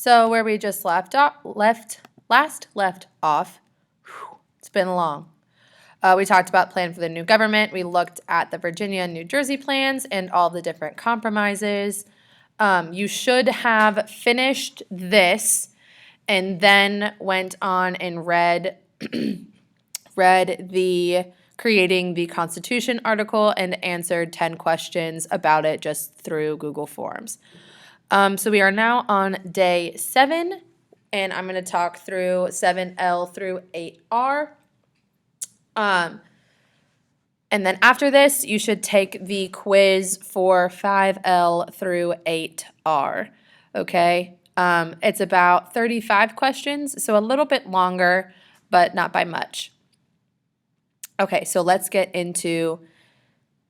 So where we just last left off, it's been long. We talked about plan for the new government. We looked at the Virginia and New Jersey plans and all the different compromises. You should have finished this and then went on and read the creating the Constitution article and answered 10 questions about it just through Google Forms. So we are now on day 7, and I'm going to talk through 7L through 8R. And then after this, you should take the quiz for 5L through 8R, okay? It's about 35 questions, so a little bit longer, but not by much. Okay, so let's get into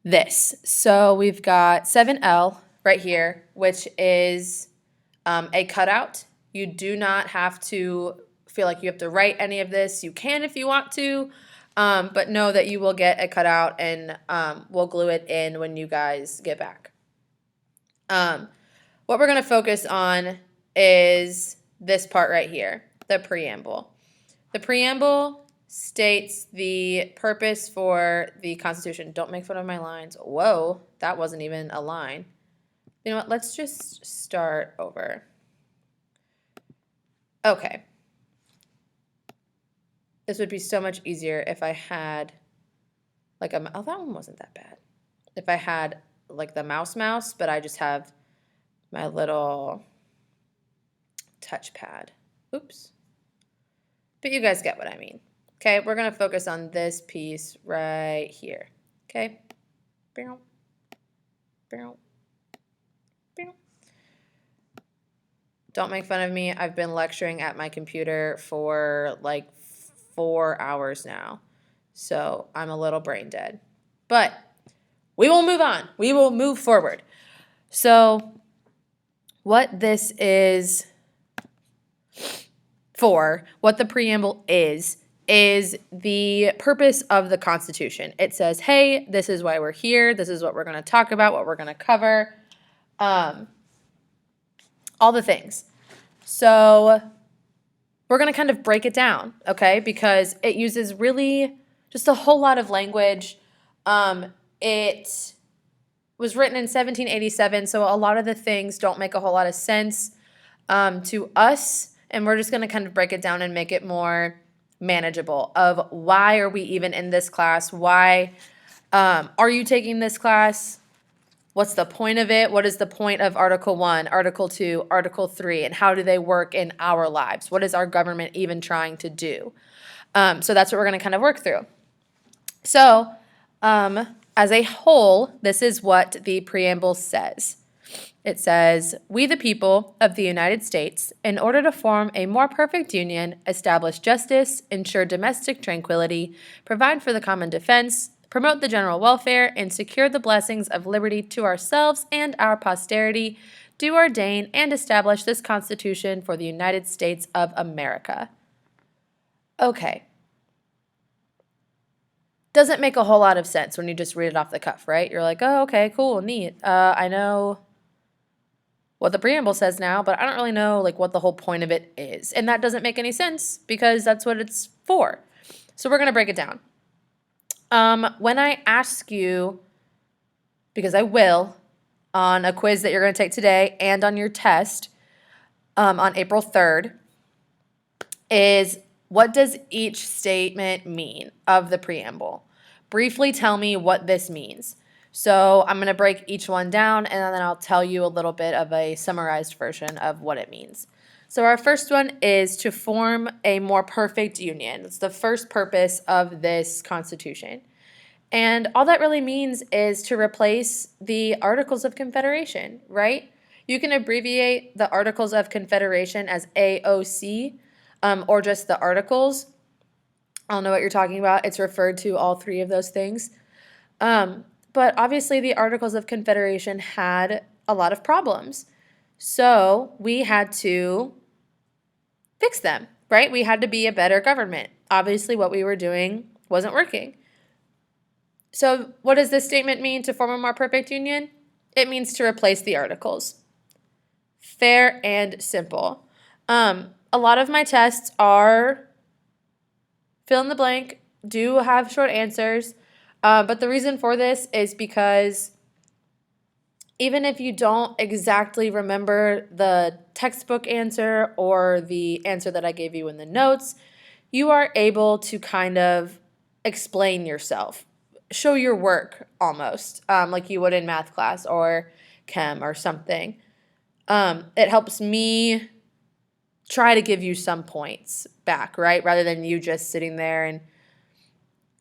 this. So we've got 7L right here, which is a cutout. You do not have to feel like you have to write any of this. You can if you want to, but know that you will get a cutout, and we'll glue it in when you guys get back. What we're going to focus on is this part right here, the preamble. The preamble states the purpose for the Constitution. Don't make fun of my lines. Whoa, that wasn't even a line. You know what? Let's just start over. Okay. This would be so much easier if I had like a, oh, that one wasn't that bad. If I had like the mouse, but I just have my little touchpad. Oops. But you guys get what I mean. Okay, we're going to focus on this piece right here. Okay? Bow. Bow. Bow. Don't make fun of me. I've been lecturing at my computer for like 4 hours now. So I'm a little brain dead. But we will move on. We will move forward. So what this is for, what the preamble is the purpose of the Constitution. It says, hey, this is why we're here. This is what we're going to talk about, what we're going to cover, all the things. So we're going to kind of break it down, okay, because it uses really just a whole lot of language. It was written in 1787, so a lot of the things don't make a whole lot of sense to us, and we're just going to kind of break it down and make it more manageable of why are we even in this class? Why are you taking this class? What's the point of it? What is the point of Article 1, Article 2, Article 3, and how do they work in our lives? What is our government even trying to do? So that's what we're going to kind of work through. So as a whole, this is what the preamble says. It says, we the people of the United States, in order to form a more perfect union, establish justice, ensure domestic tranquility, provide for the common defense, promote the general welfare, and secure the blessings of liberty to ourselves and our posterity, do ordain and establish this Constitution for the United States of America. Okay. Doesn't make a whole lot of sense when you just read it off the cuff, right? You're like, oh, okay, cool, neat. I know what the preamble says now, but I don't really know like what the whole point of it is. And that doesn't make any sense because that's what it's for. So we're going to break it down. When I ask you, because I will, on a quiz that you're going to take today and on your test on April 3rd, is what does each statement mean of the preamble? Briefly tell me what this means. So I'm going to break each one down, and then I'll tell you a little bit of a summarized version of what it means. So our first one is to form a more perfect union. It's the first purpose of this Constitution. And all that really means is to replace the Articles of Confederation, right? You can abbreviate the Articles of Confederation as AOC, or just the Articles. I don't know what you're talking about. It's referred to all three of those things. But obviously the Articles of Confederation had a lot of problems. So we had to fix them, right? We had to be a better government. Obviously what we were doing wasn't working. So what does this statement mean to form a more perfect union? It means to replace the Articles. Fair and simple. A lot of my tests are fill in the blank, do have short answers, but the reason for this is because even if you don't exactly remember the textbook answer or the answer that I gave you in the notes, you are able to kind of explain yourself, show your work almost, like you would in math class or chem or something. It helps me try to give you some points back, right? Rather than you just sitting there and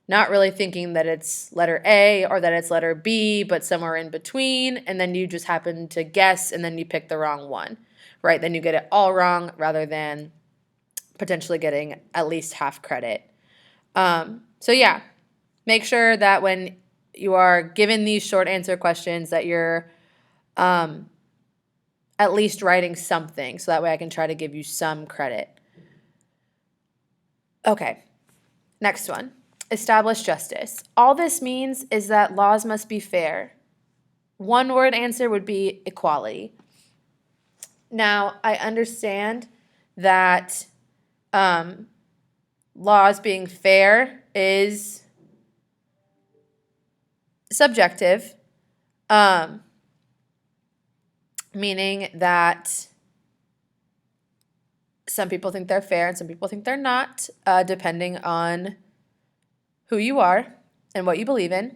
not really thinking that it's letter A or that it's letter B, but somewhere in between, and then you just happen to guess and then you pick the wrong one, right? Then you get it all wrong rather than potentially getting at least half credit. So yeah, make sure that when you are given these short answer questions that you're at least writing something, so that way I can try to give you some credit. Okay, next one. Establish justice. All this means is that laws must be fair. One word answer would be equality. Now, I understand that laws being fair is subjective, meaning that some people think they're fair and some people think they're not, depending on who you are and what you believe in.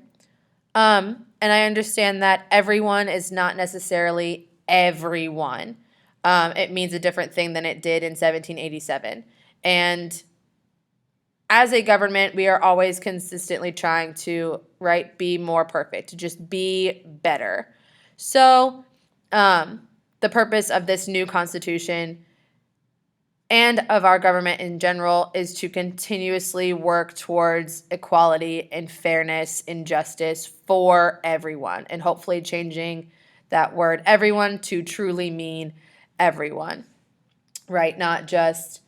And I understand that everyone is not necessarily everyone. It means a different thing than it did in 1787. And as a government, we are always consistently trying to, right, be more perfect, to just be better. So the purpose of this new constitution and of our government in general is to continuously work towards equality and fairness and justice for everyone, and hopefully changing that word everyone to truly mean everyone, right? Not just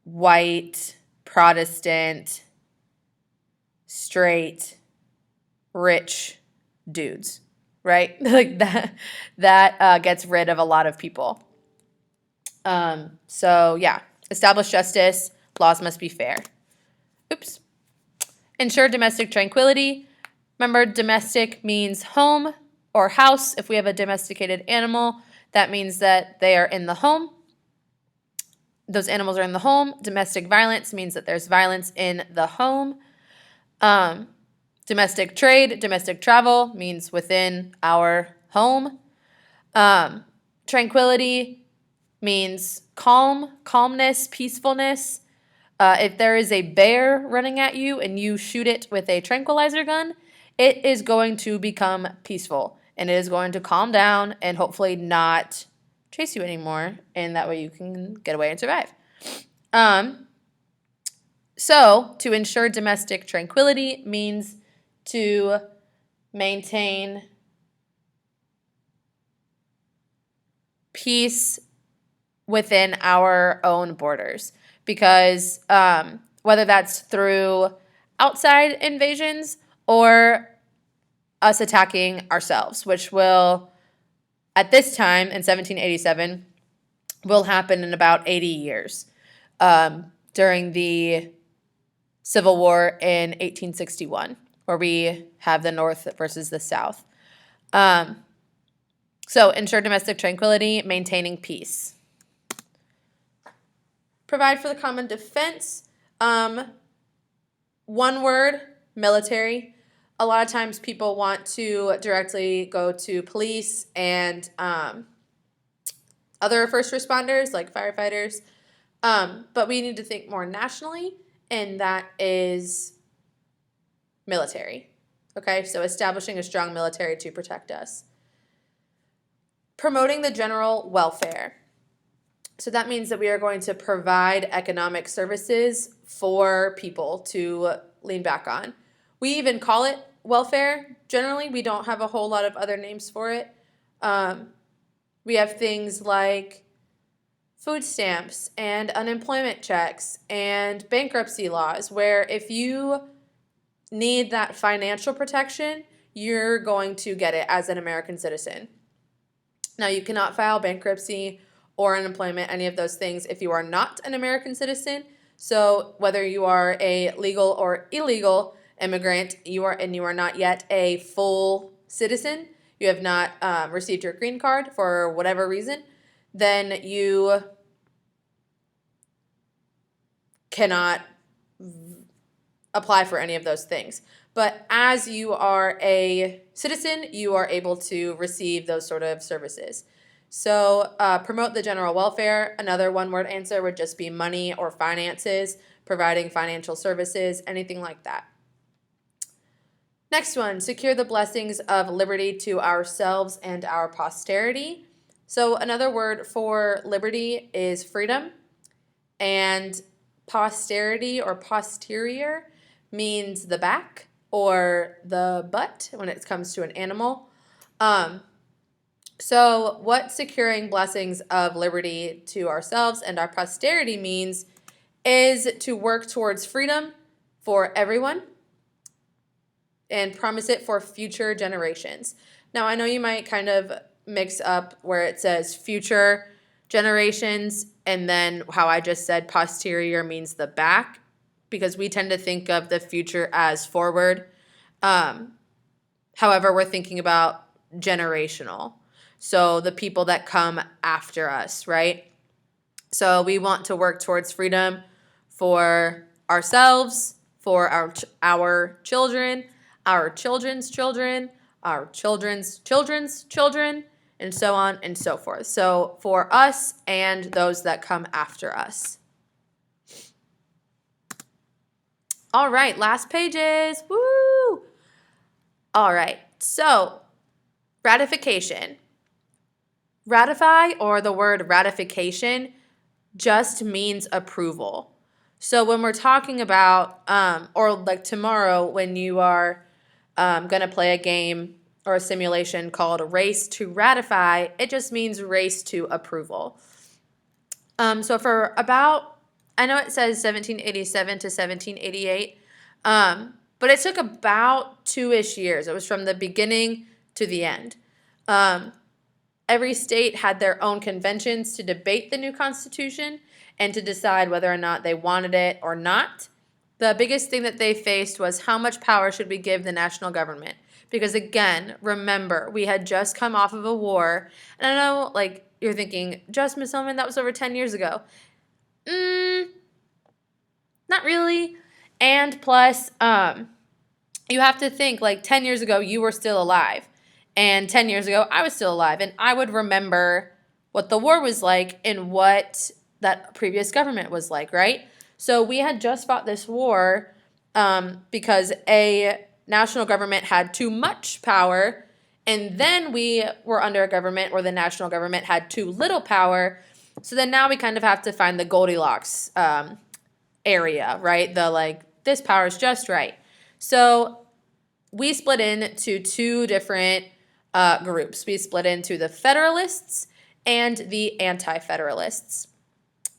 white, Protestant, straight, rich dudes. Right? Like that gets rid of a lot of people. So yeah, establish justice, laws must be fair. Oops. Ensure domestic tranquility. Remember, domestic means home or house. If we have a domesticated animal, that means that they are in the home. Those animals are in the home. Domestic violence means that there's violence in the home. Domestic trade, domestic travel means within our home. Tranquility means calm, calmness, peacefulness. If there is a bear running at you and you shoot it with a tranquilizer gun, it is going to become peaceful and it is going to calm down and hopefully not chase you anymore, and that way you can get away and survive. So to ensure domestic tranquility means to maintain peace within our own borders, because whether that's through outside invasions or us attacking ourselves, which will, at this time in 1787, will happen in about 80 years during the Civil War in 1861, where we have the North versus the South. So ensure domestic tranquility, maintaining peace. Provide for the common defense. One word, military. A lot of times people want to directly go to police and other first responders like firefighters, but we need to think more nationally, and that is military. Okay, so establishing a strong military to protect us. Promoting the general welfare. So that means that we are going to provide economic services for people to lean back on. We even call it welfare. Generally, we don't have a whole lot of other names for it. We have things like food stamps and unemployment checks and bankruptcy laws, where if you need that financial protection, you're going to get it as an American citizen. Now, you cannot file bankruptcy or unemployment, any of those things, if you are not an American citizen. So whether you are a legal or illegal immigrant, you are not yet a full citizen, you have not received your green card for whatever reason, then you cannot apply for any of those things. But as you are a citizen, you are able to receive those sort of services. So promote the general welfare. Another one-word answer would just be money or finances, providing financial services, anything like that. Next one, secure the blessings of liberty to ourselves and our posterity. So another word for liberty is freedom, and posterity or posterior means the back or the butt when it comes to an animal. So what securing blessings of liberty to ourselves and our posterity means is to work towards freedom for everyone and promise it for future generations. Now, I know you might kind of mix up where it says future generations and then how I just said posterior means the back, because we tend to think of the future as forward. However, we're thinking about generational. So the people that come after us, right? So we want to work towards freedom for ourselves, for our children, our children's children, our children's children's children, and so on and so forth. So for us and those that come after us. All right, last pages. Woo! All right, so ratification. Ratify, or the word ratification, just means approval. So when we're talking about, or like tomorrow when you are going to play a game or a simulation called Race to Ratify, it just means race to approval. So for about, I know it says 1787 to 1788, but it took about 2-ish years. It was from the beginning to the end. Every state had their own conventions to debate the new Constitution and to decide whether or not they wanted it or not. The biggest thing that they faced was how much power should we give the national government? Because again, remember, we had just come off of a war. And I know, like, you're thinking, just Miss Ullman, that was over 10 years ago. Not really. And plus, you have to think, like, 10 years ago, you were still alive. And 10 years ago, I was still alive. And I would remember what the war was like and what that previous government was like, right? So we had just fought this war because a national government had too much power. And then we were under a government where the national government had too little power. So then now we kind of have to find the Goldilocks area, right? The like, this power is just right. So we split into two different groups. We split into the Federalists and the Anti-Federalists.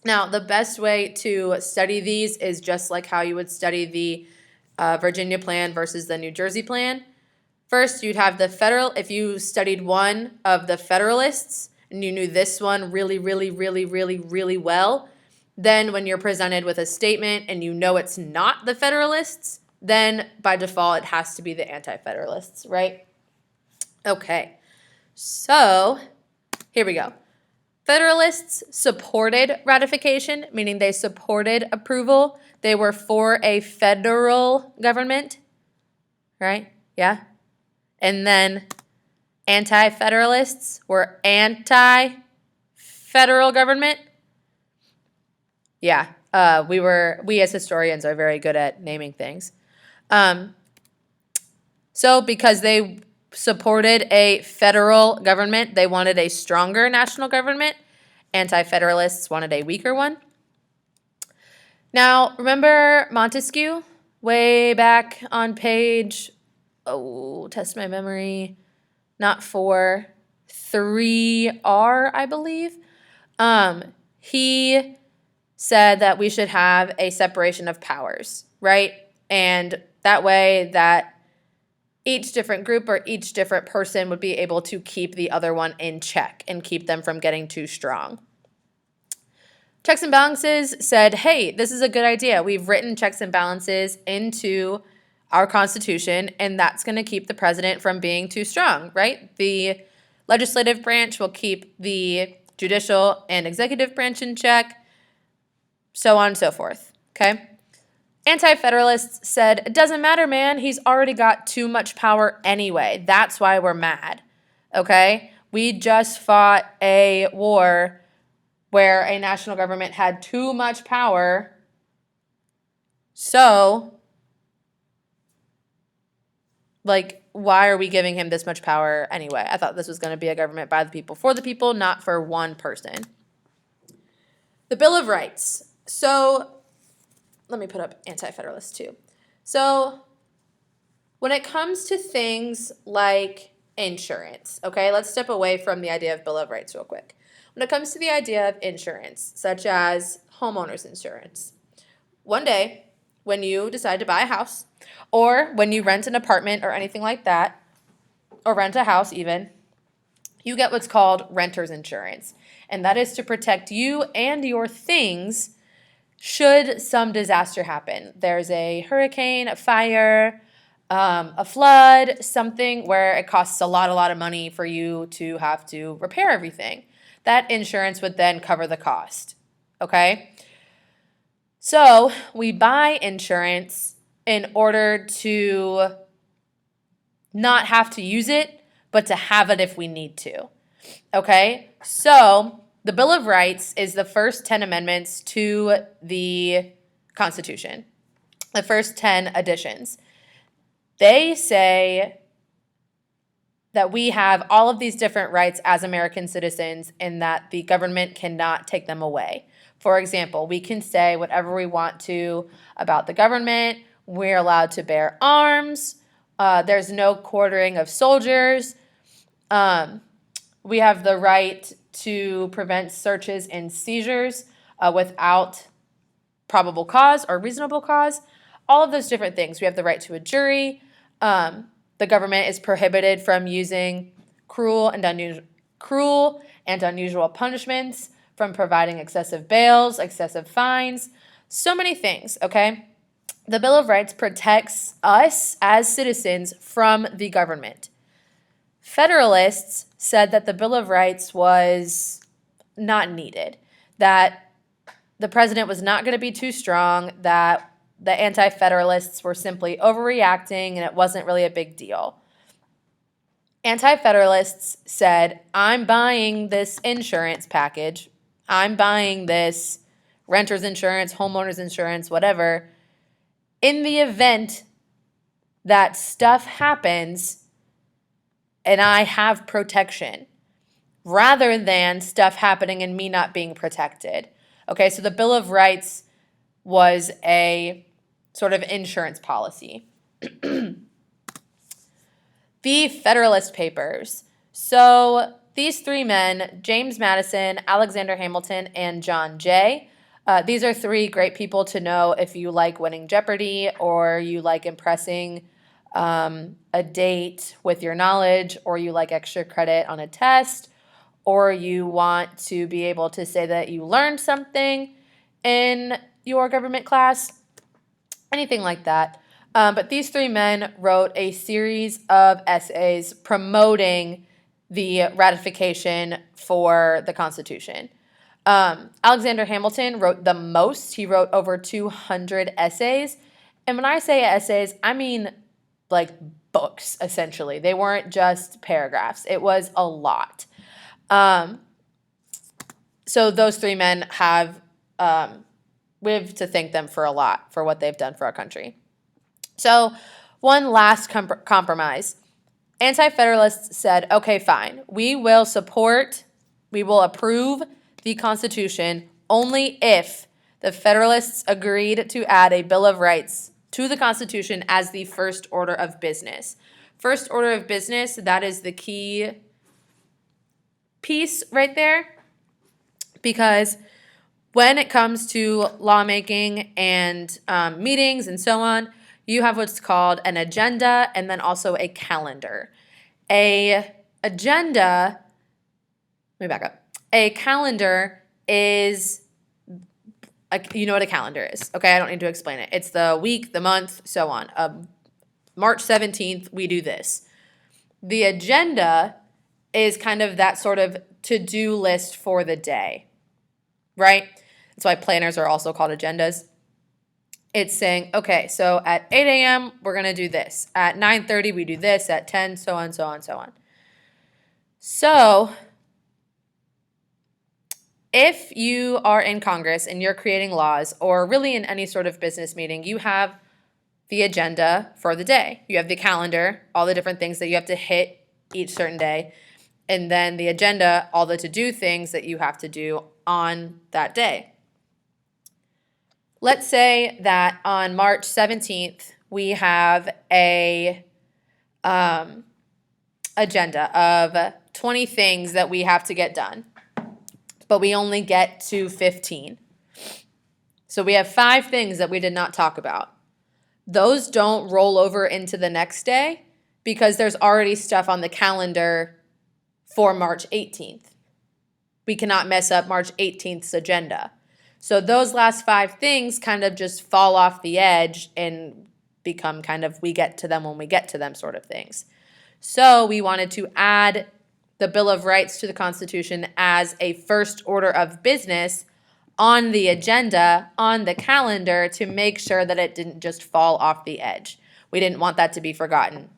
Now, the best way to study these is just like how you would study the Virginia plan versus the New Jersey plan. First, you'd have the federal, if you studied one of the Federalists and you knew this one really, really, really, really, really well, then when you're presented with a statement and you know it's not the Federalists, then by default it has to be the Anti-Federalists, right? Okay, so here we go. Federalists supported ratification, meaning they supported approval. They were for a federal government, right? Yeah. And then Anti-Federalists were anti-federal government. Yeah, we as historians are very good at naming things. So because they supported a federal government, they wanted a stronger national government. Anti-Federalists wanted a weaker one. Now, remember Montesquieu? Way back on page, test my memory, not 4, 3R, I believe. He said that we should have a separation of powers, right? And that way that each different group or each different person would be able to keep the other one in check and keep them from getting too strong. Checks and balances said, hey, this is a good idea. We've written checks and balances into our Constitution, and that's going to keep the president from being too strong, right? The legislative branch will keep the judicial and executive branch in check, so on and so forth, okay? Anti-Federalists said, it doesn't matter, man. He's already got too much power anyway. That's why we're mad, okay? We just fought a war where a national government had too much power, so, like, why are we giving him this much power anyway? I thought this was going to be a government by the people, for the people, not for one person. The Bill of Rights. So, let me put up Anti-Federalists too. So, when it comes to things like insurance, okay, let's step away from the idea of Bill of Rights real quick. When it comes to the idea of insurance, such as homeowners insurance, one day when you decide to buy a house, or when you rent an apartment or anything like that, or rent a house even, you get what's called renter's insurance. And that is to protect you and your things should some disaster happen. There's a hurricane, a fire, a flood, something where it costs a lot of money for you to have to repair everything. That insurance would then cover the cost, okay? So we buy insurance in order to not have to use it, but to have it if we need to, okay? So the Bill of Rights is the first 10 amendments to the Constitution, the first 10 additions. They say that we have all of these different rights as American citizens and that the government cannot take them away. For example, we can say whatever we want to about the government. We're allowed to bear arms. There's no quartering of soldiers. We have the right to prevent searches and seizures without probable cause or reasonable cause. All of those different things. We have the right to a jury. The government is prohibited from using cruel and unusual punishments, from providing excessive bails, excessive fines, so many things, okay? The Bill of Rights protects us as citizens from the government. Federalists said that the Bill of Rights was not needed, that the president was not going to be too strong, that the Anti-Federalists were simply overreacting and it wasn't really a big deal. Anti-Federalists said, I'm buying this insurance package. I'm buying this renter's insurance, homeowner's insurance, whatever, in the event that stuff happens and I have protection, rather than stuff happening and me not being protected. Okay, so the Bill of Rights was a sort of insurance policy. The Federalist Papers. So these three men, James Madison, Alexander Hamilton, and John Jay, these are three great people to know if you like winning Jeopardy or you like impressing a date with your knowledge, or you like extra credit on a test, or you want to be able to say that you learned something in your government class, anything like that. But these three men wrote a series of essays promoting the ratification for the Constitution. Alexander Hamilton wrote the most. He wrote over 200 essays. And when I say essays, I mean like books, essentially. They weren't just paragraphs. It was a lot. So those three men have, we have to thank them for a lot for what they've done for our country. So one last compromise. Anti-Federalists said, okay, fine. We will approve the Constitution only if the Federalists agreed to add a Bill of Rights to the Constitution as the first order of business. First order of business, that is the key piece right there, because when it comes to lawmaking and meetings and so on, you have what's called an agenda and then also a calendar. A agenda, let me back up. A calendar is, you know what a calendar is, okay? I don't need to explain it. It's the week, the month, so on. March 17th, we do this. The agenda is kind of that sort of to-do list for the day, right? That's why planners are also called agendas. It's saying, okay, so at 8 a.m., we're going to do this. At 9:30, we do this. At 10, so on, so on, so on. So if you are in Congress and you're creating laws, or really in any sort of business meeting, you have the agenda for the day. You have the calendar, all the different things that you have to hit each certain day, and then the agenda, all the to-do things that you have to do on that day. Let's say that on March 17th, we have a agenda of 20 things that we have to get done, but we only get to 15. So we have 5 things that we did not talk about. Those don't roll over into the next day because there's already stuff on the calendar for March 18th. We cannot mess up March 18th's agenda. So those last 5 things kind of just fall off the edge and become kind of we get to them when we get to them sort of things. So we wanted to add the Bill of Rights to the Constitution as a first order of business on the agenda, on the calendar, to make sure that it didn't just fall off the edge. We didn't want that to be forgotten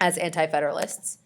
as Anti-Federalists.